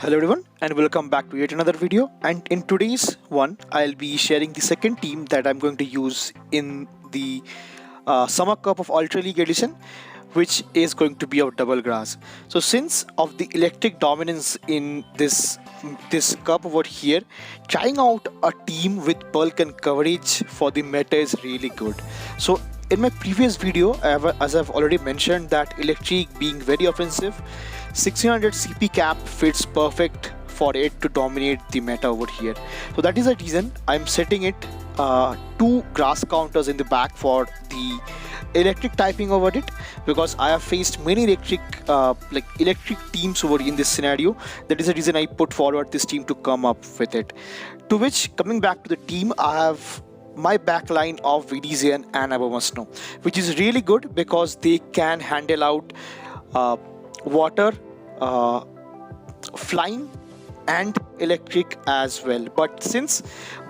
Hello everyone and welcome back to yet another video, and in today's one I'll be sharing the second team that I'm going to use in the summer cup of ultraleague edition, which is going to be of double grass. So since of the electric dominance in this cup over here, trying out a team with bulk and coverage for the meta is really good. So in my previous video, as I've already mentioned, that electric being very offensive, 1600 CP cap fits perfect for it to dominate the meta over here. So that is the reason I'm setting it 2 grass counters in the back for the electric typing over it, because I have faced many electric teams over in this scenario. That is the reason I put forward this team to come up with it. To which, coming back to the team, I have my backline of Virizion and Abomasnow, which is really good because they can handle out water, flying and electric as well. But since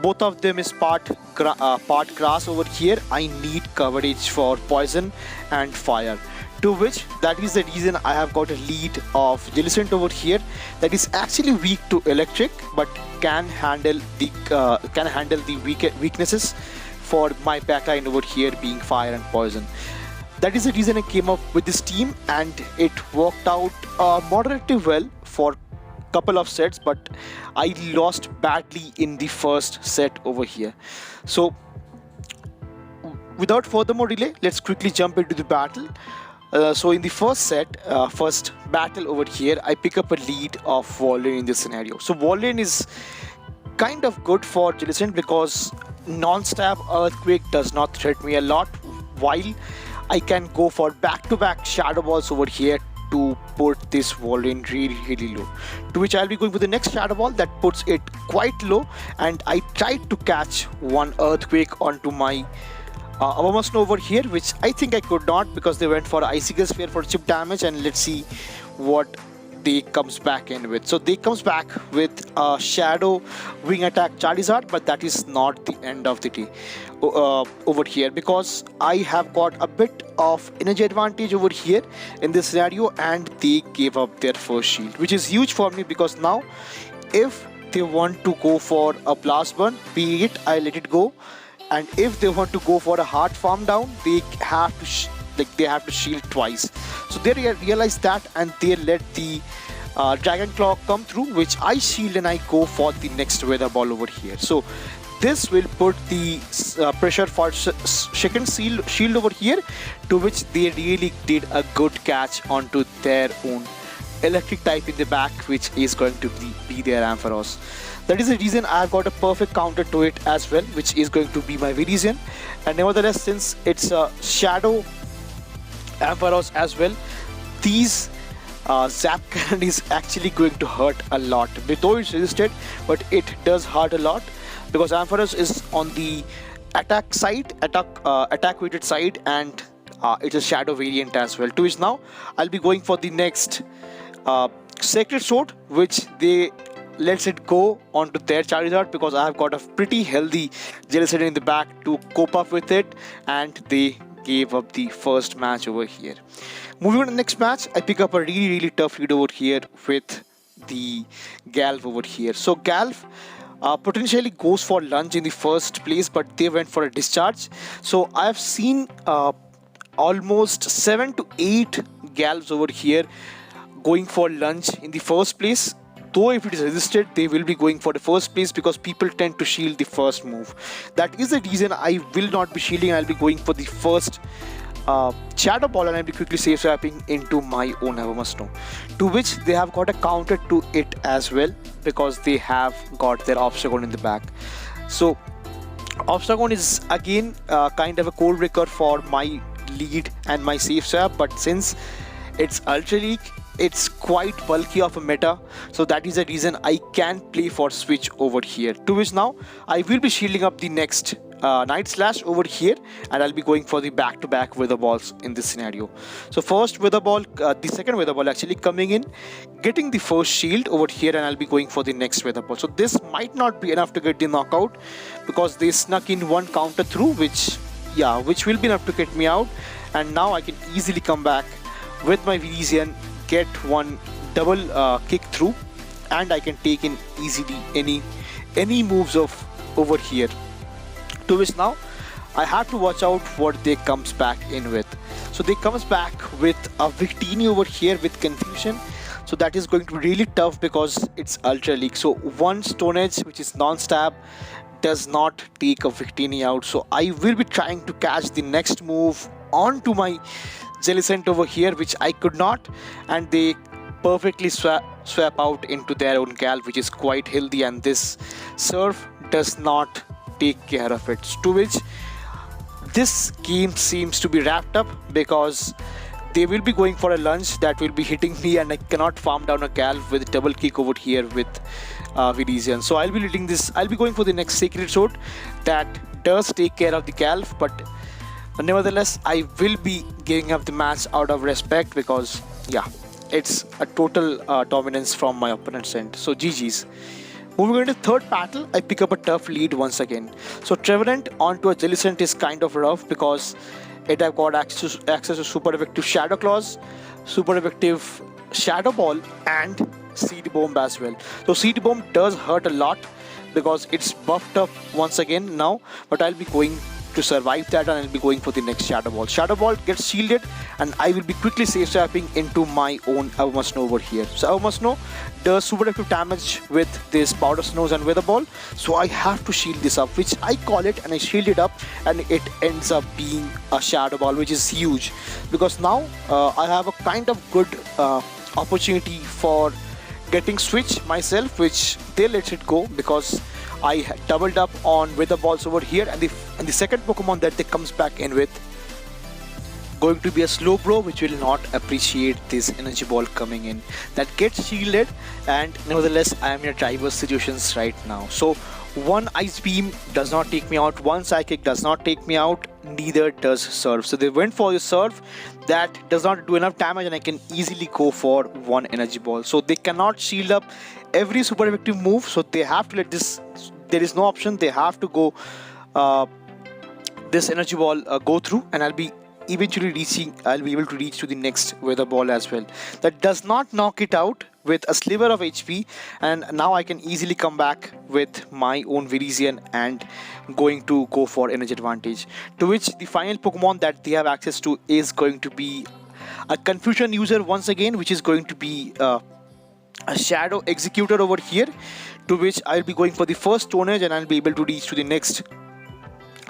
both of them is part grass over here, I need coverage for poison and fire. To which, that is the reason I have got a lead of Jellicent over here that is actually weak to electric but can handle the weaknesses for my backline over here being fire and poison. That is the reason I came up with this team, and it worked out moderately well for couple of sets, but I lost badly in the first set over here. So without further more delay, let's quickly jump into the battle. So in the first battle over here, I pick up a lead of Walrein in this scenario. So Walrein is kind of good for Jellicent because non-stab earthquake does not threaten me a lot, while I can go for back-to-back shadow balls over here to put this Walrein really low. To which I'll be going for the next shadow ball that puts it quite low, and I tried to catch one earthquake onto my Abomasnow over here, which I think I could not because they went for icicle sphere for chip damage, and let's see what they comes back in with. So they comes back with a shadow wing attack Charizard, but that is not the end of the day over here, because I have got a bit of energy advantage over here in this scenario, and they gave up their first shield, which is huge for me because now if they want to go for a blast burn, be it I let it go, and if they want to go for a hard farm down, they have to shield twice. So they realized that, and they let the Dragon Claw come through, which I shield and I go for the next weather ball over here. So this will put the pressure for second shield over here, to which they really did a good catch onto their own electric type in the back, which is going to be their Ampharos. That is the reason I have got a perfect counter to it as well, which is going to be my Virizion. And nevertheless, since it's a shadow Ampharos as well, these Zap Cannon is actually going to hurt a lot. Though it's resisted, but it does hurt a lot because Ampharos is on the attack side, attack weighted side, and it's a shadow variant as well. To which now I'll be going for the next Sacred Sword, which they lets it go onto their Charizard because I have got a pretty healthy Jellicent in the back to cope up with it, and they gave up the first match over here. Moving on to the next match, I pick up a really tough lead over here with the Galv over here. So Galv potentially goes for lunge in the first place, but they went for a discharge. So I have seen almost 7 to 8 Galvs over here going for lunge in the first place. Though if it is resisted, they will be going for the first place because people tend to shield the first move. That is the reason I will not be shielding. I'll be going for the first shadow ball, and I'll be quickly safe swapping into my own Abomasnow. To which they have got a counter to it as well because they have got their Obstacle in the back. So Obstacle is again kind of a code breaker for my lead and my safe swap, but since it's Ultra League, it's quite bulky of a meta, so that is the reason I can play for switch over here. To which now I will be shielding up the next Night Slash over here, and I'll be going for the back-to-back weather balls in this scenario. So first weather ball, the second weather ball actually coming in, getting the first shield over here, and I'll be going for the next weather ball. So this might not be enough to get the knockout because they snuck in one counter through, which will be enough to get me out, and now I can easily come back with my Virizion, get one double kick through, and I can take in easily any moves of over here. To which now I have to watch out what they comes back in with. So they comes back with a Victini over here with Confusion. So that is going to be really tough because it's Ultra League. So one Stone Edge, which is non-stab, does not take a Victini out. So I will be trying to catch the next move onto my Jellicent over here, which I could not, and they perfectly swap out into their own Gal, which is quite healthy, and this Surf does not take care of it. To which this game seems to be wrapped up because they will be going for a lunge that will be hitting me, and I cannot farm down a Gal with double kick over here with Virizion. So I'll be leading this. I'll be going for the next Sacred Sword that does take care of the Gal, but nevertheless I will be giving up the match out of respect because yeah, it's a total dominance from my opponent's end. So GG's. Moving on to third battle, I pick up a tough lead once again. So Trevenant onto a Jellicent is kind of rough because it have got access to super effective Shadow Claws, super effective Shadow Ball, and Seed Bomb as well. So Seed Bomb does hurt a lot because it's buffed up once again now, but I'll be going to survive that, and I'll be going for the next Shadow Ball. Shadow Ball gets shielded, and I will be quickly safe swapping into my own Abomasnow over here. So Abomasnow does super effective damage with this Powder Snows and Weather Ball, so I have to shield this up, which I call it, and I shield it up, and it ends up being a Shadow Ball, which is huge because now I have a kind of good opportunity for getting switch myself, which they let it go because I doubled up on Weather Balls over here, and the second Pokemon that they comes back in with going to be a Slowbro, which will not appreciate this Energy Ball coming in. That gets shielded, and nevertheless I am in a diverse situations right now. So one Ice Beam does not take me out, one Psychic does not take me out, neither does Surf. So they went for the Surf that does not do enough damage, and I can easily go for one Energy Ball. So they cannot shield up every super effective move, so they have to let this, there is no option, they have to go this Energy Ball go through, and I'll be eventually able to reach to the next Weather Ball as well. That does not knock it out with a sliver of HP, and now I can easily come back with my own Virizion and going to go for Energy Advantage. To which the final Pokemon that they have access to is going to be a Confusion user once again, which is going to be a Shadow Executor over here, to which I'll be going for the first Stone Edge, and I'll be able to reach to the next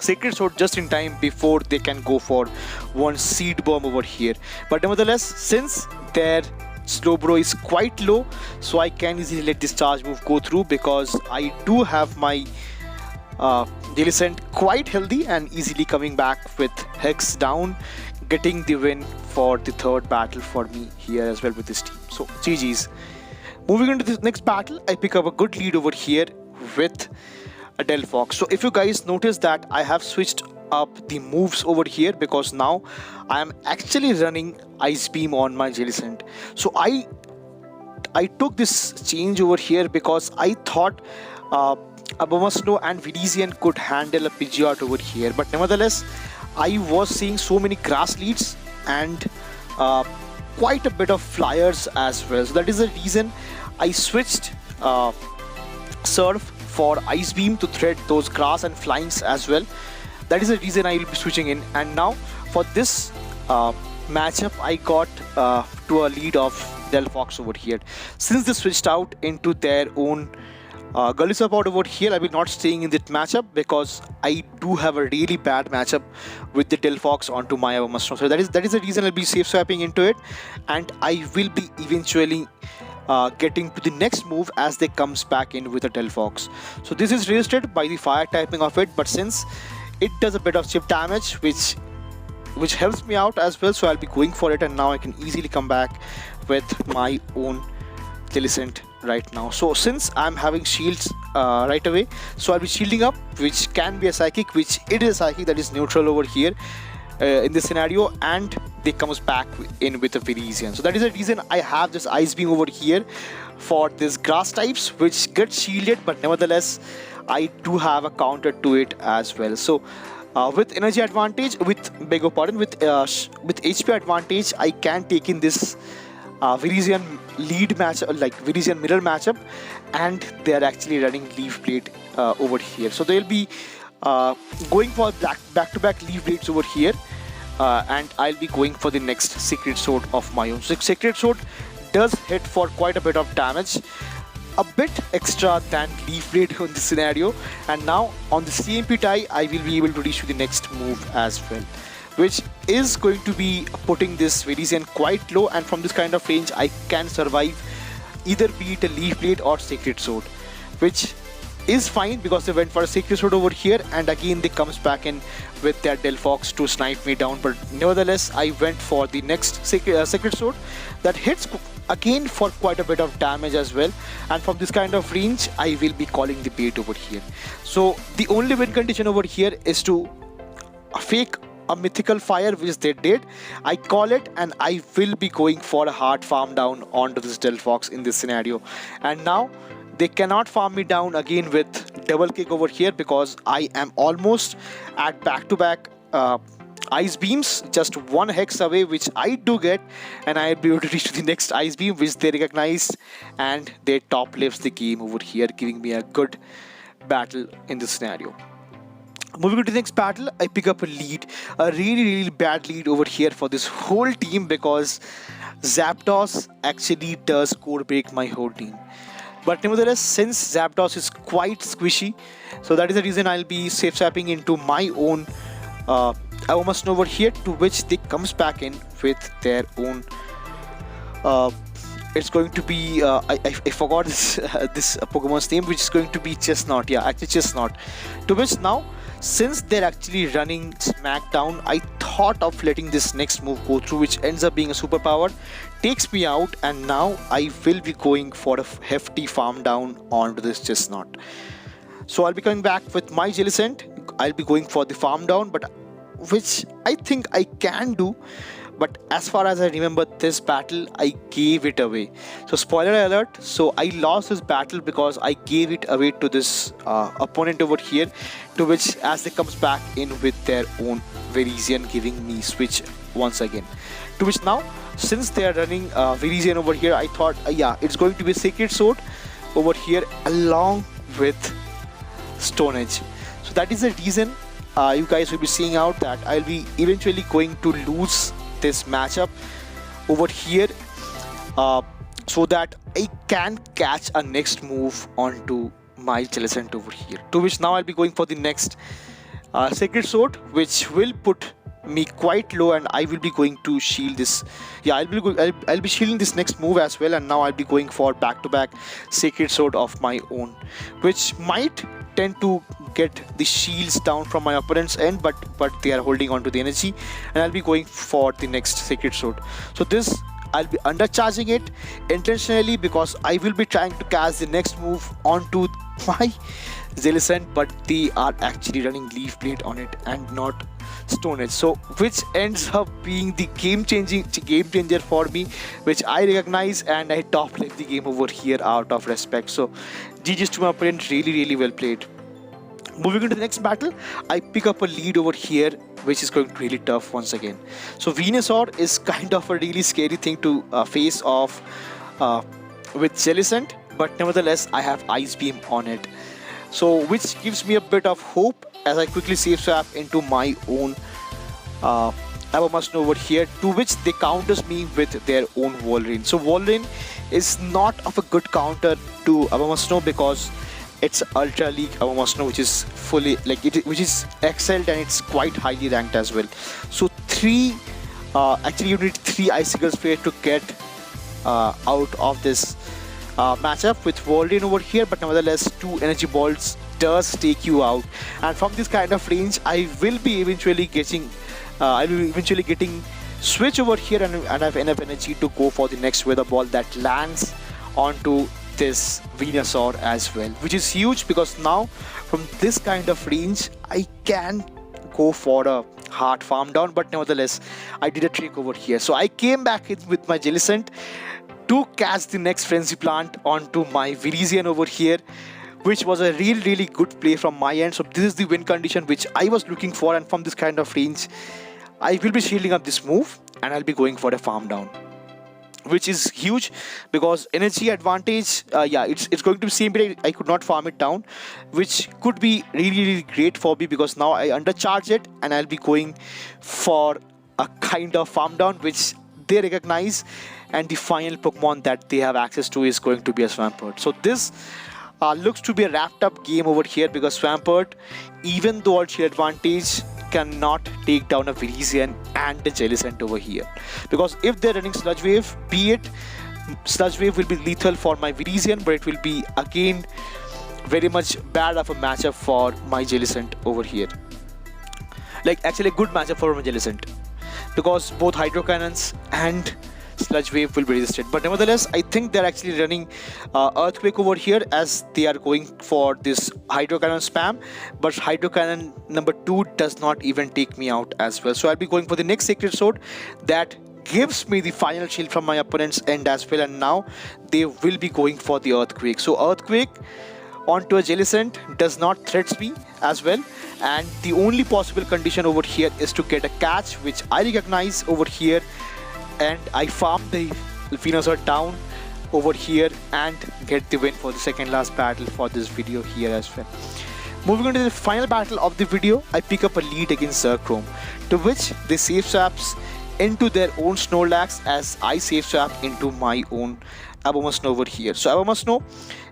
Sacred Sword just in time before they can go for one Seed Bomb over here. But nevertheless, since their Slowbro is quite low, so I can easily let this charge move go through because I do have my Jellicent quite healthy and easily coming back with Hex down, getting the win for the third battle for me here as well with this team. So GG's. Moving into this next battle, I pick up a good lead over here with a Delphox. So if you guys notice that I have switched up the moves over here because now I am actually running Ice Beam on my Jellicent. So I took this change over here because I thought Abomasnow and Virizion could handle a Pidgeot over here, but nevertheless I was seeing so many grass leads and quite a bit of flyers as well. So that is the reason I switched Surf for Ice Beam to thread those grass and flyings as well. That is the reason I will be switching in. And now for this matchup, I got to a lead of Delphox over here. Since they switched out into their own Gully Support over here, I will not staying in that matchup because I do have a really bad matchup with the Delphox onto my Abomasnow. So that is the reason I'll be safe swapping into it, and I will be eventually getting to the next move as they comes back in with a Delphox. So this is resisted by the fire typing of it, but since it does a bit of chip damage, which helps me out as well, so I'll be going for it, and now I can easily come back with my own Jellicent right now. So since I'm having shields right away, so I'll be shielding up, which can be a Psychic, which it is a Psychic that is neutral over here in this scenario, and they comes back in with a Virizion. So that is the reason I have this Ice Beam over here for this grass types, which gets shielded, but nevertheless I do have a counter to it as well. So with energy advantage, with HP advantage, I can take in this Virizion lead match, like Virizion mirror matchup, and they are actually running Leaf Blade over here. So they'll be going for back-to-back Leaf Blades over here, and I'll be going for the next Secret Sword of my own. So Secret Sword does hit for quite a bit of damage, a bit extra than Leaf Blade on this scenario, and now on the CMP tie I will be able to reach to the next move as well, which is going to be putting this Virizion quite low, and from this kind of range I can survive either be it a Leaf Blade or Secret Sword, which is fine because they went for a Secret Sword over here, and again they comes back in with their Delphox to snipe me down. But nevertheless I went for the next Secret Sword that hits again for quite a bit of damage as well, and from this kind of range I will be calling the bait over here. So the only win condition over here is to fake a mythical fire, which they did. I call it, and I will be going for a hard farm down onto this Delphox in this scenario. And now they cannot farm me down again with double kick over here because I am almost at back-to-back ice beams, just one hex away, which I do get, and I'll be able to reach to the next ice beam, which they recognize, and they top lives the game over here, giving me a good battle in this scenario. Moving on to the next battle, I pick up a lead, a really bad lead over here for this whole team because Zapdos actually does core break my whole team. But nevertheless, since Zapdos is quite squishy, so that is the reason I'll be safe swapping into my own Abomasnow over here, to which they comes back in with their own. It's going to be I forgot this this Pokemon's name, which is going to be Chestnut. Yeah, actually Chestnut. To which now, since they're actually running Smackdown, I thought of letting this next move go through, which ends up being a superpower, takes me out, and now I will be going for a hefty farm down onto this Chestnut. So I'll be coming back with my Jellicent. I'll be going for the farm down, but which I think I can do. But as far as I remember this battle, I gave it away. So spoiler alert, so I lost this battle because I gave it away to this opponent over here, to which as they comes back in with their own Virizion, giving me switch once again. To which now, since they are running Virizion over here, I thought yeah, it's going to be Sacred Sword over here along with Stone Edge. So that is the reason you guys will be seeing out that I'll be eventually going to lose this matchup over here, so that I can catch a next move onto my Jellicent over here. To which now I'll be going for the next Sacred Sword, which will put me quite low, and I will be going to shield this. Yeah, I'll be shielding this next move as well, and now I'll be going for back-to-back Sacred Sword of my own, which might tend to get the shields down from my opponent's end, but they are holding on to the energy, and I'll be going for the next Sacred Sword. So this, I'll be undercharging it intentionally because I will be trying to cast the next move onto my Jellicent, but they are actually running Leaf Blade on it and not Stone Edge, so which ends up being the game changer for me, which I recognize, and I top lane the game over here out of respect. So GG's to my opponent, really well played. Moving into the next battle, I pick up a lead over here, which is going to be really tough once again. So Venusaur is kind of a really scary thing to face off with Jellicent, but nevertheless I have Ice Beam on it, so which gives me a bit of hope as I quickly save swap into my own Abomasnow over here, to which they counters me with their own Walrein. So Walrein is not of a good counter to Abomasnow because it's Ultra League Abomasnow, which is fully which is excelled, and it's quite highly ranked as well. So actually you need 3 icicles for to get out of this matchup with Walrein over here, but nevertheless 2 energy balls does take you out, and from this kind of range I will be eventually getting switch over here, and I have enough energy to go for the next weather ball that lands onto this Venusaur as well, which is huge because now from this kind of range I can go for a hard farm down, but nevertheless I did a trick over here. So I came back in with my Jellicent to catch the next Frenzy Plant onto my Virizion over here, which was a really good play from my end. So this is the win condition which I was looking for, and from this kind of range I will be shielding up this move and I'll be going for a farm down. which is huge because energy advantage, yeah, it's going to be same, but I could not farm it down, which could be really great for me because now I undercharge it and I'll be going for a kind of farm down which they recognize, and the final Pokemon that they have access to is going to be a Swampert. So this looks to be a wrapped up game over here because Swampert, even though all shield advantage, cannot take down a Virizion and a Jellicent over here, because if they're running Sludge Wave, be it Sludge Wave will be lethal for my Virizion, but it will be again very much bad of a matchup for my Jellicent over here. Like actually a good matchup for my Jellicent because both Hydro Cannons and Sludge Wave will be resisted, but nevertheless I think they're actually running Earthquake over here as they are going for this Hydro Cannon spam, but Hydro Cannon number 2 does not even take me out as well. So I'll be going for the next Sacred Sword that gives me the final shield from my opponent's end as well, and now they will be going for the Earthquake. So Earthquake onto a Jellicent does not threats me as well, and the only possible condition over here is to get a catch, which I recognize over here, and I farm the Venusaur down over here and get the win for the second last battle for this video here as well. Moving on to the final battle of the video, I pick up a lead against Zekrom, to which they save swaps into their own Snorlax as I save swap into my own Abomasnow over here. So Abomasnow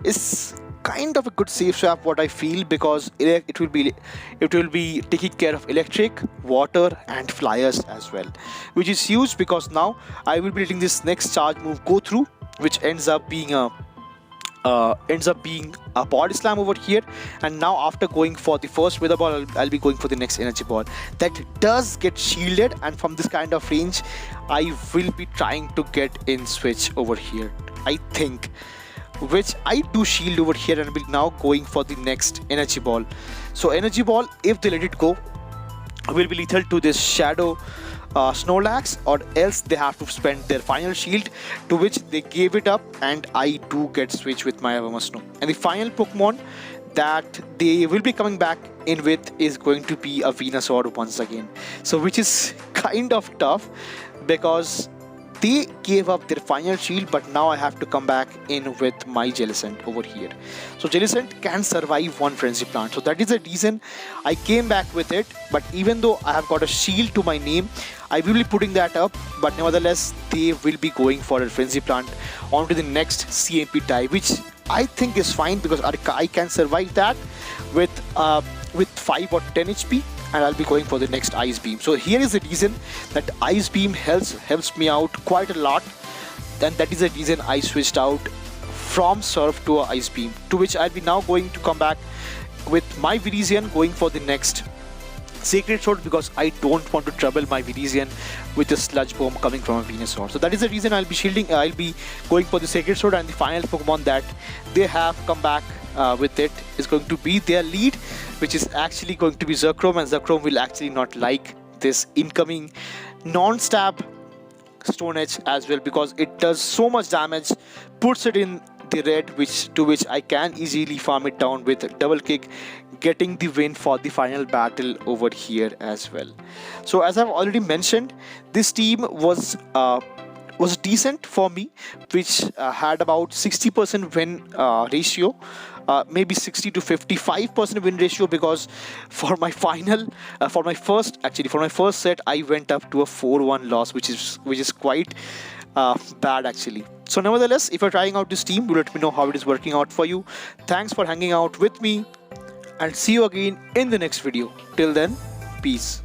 is kind of a good save swap, what I feel, because it will be taking care of electric, water and flyers as well, which is huge because now I will be letting this next charge move go through, which ends up being a body slam over here. And now after going for the first wither ball, I'll be going for the next energy ball that does get shielded, and from this kind of range I will be trying to get in switch over here, I think, which I do shield over here, and will now going for the next energy ball. So energy ball, if they let it go, will be lethal to this shadow Snorlax, or else they have to spend their final shield, to which they gave it up, and I do get switch with my Abomasnow. And the final Pokemon that they will be coming back in with is going to be a Venusaur once again. So which is kind of tough because they gave up their final shield, but now I have to come back in with my Jellicent over here. So Jellicent can survive one Frenzy Plant, so that is the reason I came back with it. But even though I have got a shield to my name, I will be putting that up, but nevertheless they will be going for a Frenzy Plant onto the next CMP die, which I think is fine because I can survive that with 5 or 10 HP, and I'll be going for the next Ice Beam. So here is the reason that Ice Beam helps me out quite a lot, and that is the reason I switched out from Surf to a Ice Beam, to which I'll be now going to come back with my Virizion going for the next Sacred Sword, because I don't want to trouble my Virizion with a Sludge Bomb coming from a Venusaur. So that is the reason I'll be going for the Sacred Sword, and the final Pokemon that they have come back with it is going to be their lead, which is actually going to be Zekrom, and Zekrom will actually not like this incoming non-stab Stone Edge as well, because it does so much damage, puts it in the red, to which I can easily farm it down with a double kick, getting the win for the final battle over here as well. So as I've already mentioned, this team was decent for me, which had about 60% win ratio, maybe 60 to 55% win ratio, because for my first set I went up to a 4-1 loss, which is quite bad actually. So nevertheless, if you're trying out this team, do let me know how it is working out for you. Thanks for hanging out with me, and see you again in the next video. Till then, peace.